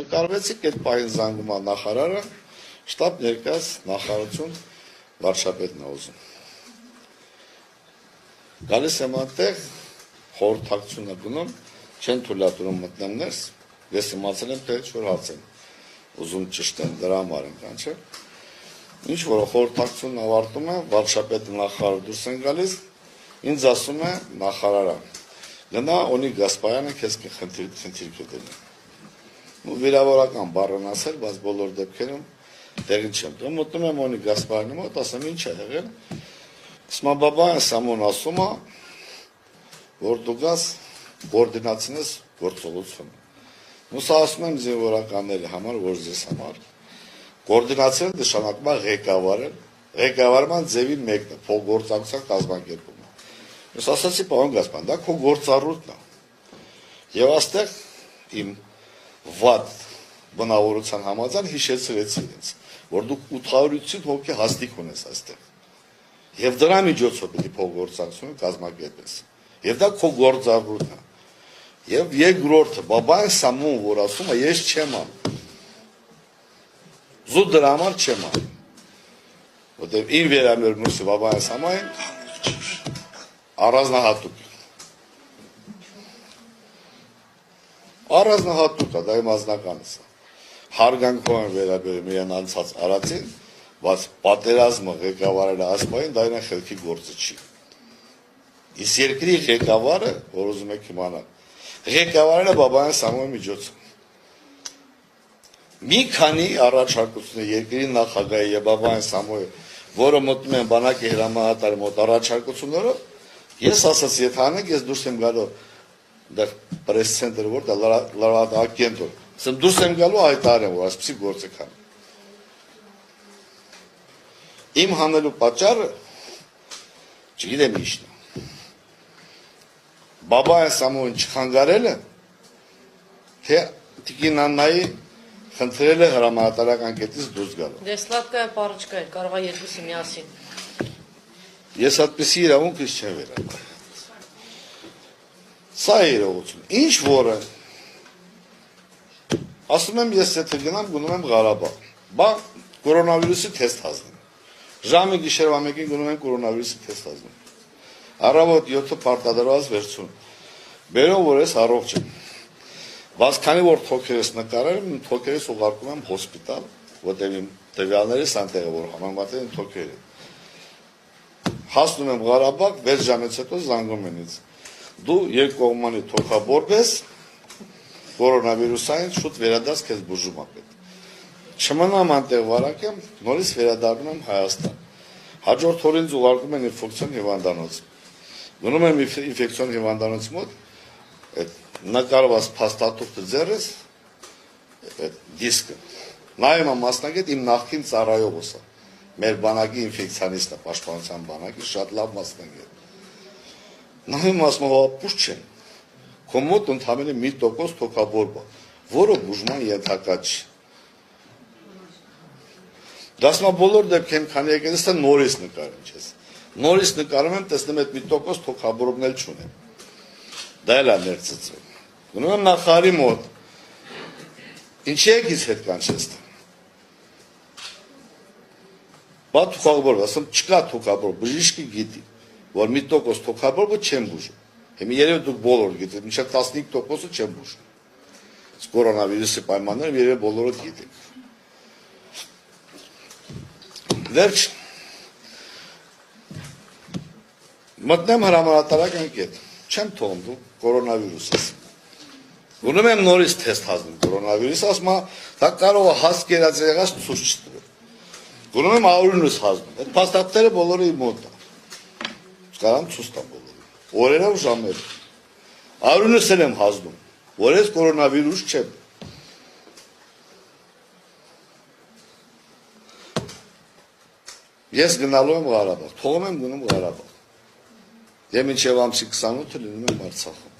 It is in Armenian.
նկարվեցիք այդ պահին զանգում է նախարարը, շտաբ ներկայաց նախարարություն վարչապետն է ուզում։ Գալիս եմ այնտեղ խորհրդակցությունը գնում, չեն թույլատրում մտնեմ ներս, ես իմացել եմ, թե ինչ-որ հաց են ուզում ճշտեն, դրա համար են կան, չէ։ Ինչ որ խորհրդակցությունն ավարտում է, վարչապետը նախարարը դուրս են գալիս, ինձ ասում է նախարարը, գնա Օնիկ Գասպարյանը քեզ խնդիր կդնի։ Ու վիրավորական բառն ասել, բայց բոլոր դեպքերում տեղին չեմ տում, մտնում եմ Օնիկ Գասպարյանի մոտ, ասում ինչ է եղել։ Ասում է Բաբայան Սամոն ասում է, որ դու գաս կոորդինացնես գործողությունը։ Մուսա ասում եմ զինվորականների համար, որ ձեզ համար կոորդինացիան նշանակում է ղեկավարել, ղեկավարման ձևի մեկն է, փոխգործակցության կազմակերպումը։ Ես ասացի պարոն Գասպարյան, դա քո գործառույթն է։ Եվ այստեղ իմ վատ բնավորության համաձայն հիշեցրեցի ինձ, որ դու 800-ից հոգի հաստիկ ունես այստեղ։ Եվ դրա միջոցով պիտի փոխգործակցությունը կազմակերպես։ Եվ դա քո գործառույթն է։ Եվ երկրորդը Բաբայան Սամոն, որ ասում է, ես չեմ անում։ Զուտ դրա համար չեմ անում։ Որտեղ իմ վերաբերմունքը Բաբայան Սամոն առանձնահատուկ։ Առանձնահատուկ է, դա իմ անձնականս է։ Հարգանքով եմ վերաբերում իրեն անցած արածին, բայց պատերազմը ղեկավարել է ասպային, դա իրեն խելքի գործը չի։ Իսկ երկրի ղեկավարը, որ ուզում եք իմանալ, ղեկավարել է Բաբայան Սամոյի միջոցով։ Մի քանի առաջարկություններ երկրի նախագահի եւ Բաբայան Սամոյի, որը մտնում են բանակի հրամանատարի մոտ առաջարկություններով, ես ասացի, եթե անեք, ես դուրս եմ գալու դեռ պրես ցենտրը, որտեղ լրատվակենտրոն, ասեմ դուրս եմ գալու հայտարարեմ, որ այսպեսի գործ եք անում։ Իմ հանելու պատճառը չգիտեմ ինչն է։ Բաբայան Սամոյին չխանգարել է, թե Տիկին Աննայի խնդրել է հրամանատարական կետից դուրս գալու։ Դե սլատկայա պարուչկա է, կարող է երկուսը միասին։ Ես այդպիսի իրավունք ես չեմ վերականգնել։ Սա է իրողություն։ Ինչ որը ասում եմ ես եթե գնամ գնում եմ Ղարաբաղ, բա կորոնավիրուսի թեստ հանձնեմ։ Ժամը գիշերվա 1-ին գնում եմ կորոնավիրուսի թեստ հանձնում։ Առավոտ 7-ը պարտադրված վերցում։ Բերում որ ես առողջ եմ։ Բայց քանի որ թոքերս նկարել եմ, թոքերս ուղարկում եմ հոսպիտալ, որտեղ իմ տվյալներս անտեղ որ համեմատել են թոքերը։ Հասնում եմ Ղարաբաղ, 6 ժամից հետո զանգում են ինձ։ Դու երկկողմանի թոքաբորբ ես, կորոնավիրուսային շուտ վերադարձ քեզ բուժում ապետ։ Չմնամ անտեղ վարակեմ, նորից վերադառնում եմ Հայաստան։ Հաջորդ օրին ուղարկում են ինֆեկցիոն հիվանդանոց։ Գնում եմ ինֆեկցիոն հիվանդանոց մոտ, այդ նկարված փաստաթուղթը ձեռս, այդ դիսկը։ Նայում եմ մասնագետ իմ նախկին ծառայողս է։ Մեր բանակի ինֆեկցիոնիստ է, պաշտպանության բանակի շատ լավ մասնագետ։ Նայում ասում հապուշ չեն։ Քո մոտ ընդհանրապես 1% թոքաբորբ է, որը բուժման ենթակա չի։ Դասմա բոլոր դեպքերում քանի եկել ես նորից նկարում չես։ Նորից նկարում եմ, տեսնում եմ 1% թոքաբորբն էլ չունեմ։ Դա էլ է ներծծվում։ Գնում եմ նախարարի մոտ։ Ինչի եք ինձ հետ կանչես։ Բա թոքաբորբ, ասում չկա թոքաբորբ, բժիշկը գիտի, որ 1% թոքաբորբը չեն բուժում։ Հիմա երևի դուք բոլոր գիտեք, մինչև 15%-ը չեն բուժում։ Կորոնավիրուսի պայմաններում երևի բոլորը գիտեք։ Վերջ մտնեմ հրամանատարական կետ, չեմ թողում դու կորոնավիրուս ես։ Գնում եմ նորից թեստ հանձնում կորոնավիրուս, ասում դա կարող է հաստ կերած եղած ցույց չտվել։ Գնում եմ արյունս հանձնում, այդ փաստաթղթերը բոլորը իմ մոտ է։ Կարամ ցույց տամ բոլորին։ Օրերով ժամեր։ Արյունս եմ հանձնում, որ ես կորոնավիրուս չեմ։ Ես գնալու եմ Ղարաբաղ, թողում եմ գնում Ղարաբաղ։ Եվ մինչև ամսի 28-ը լինում եմ Արցախում։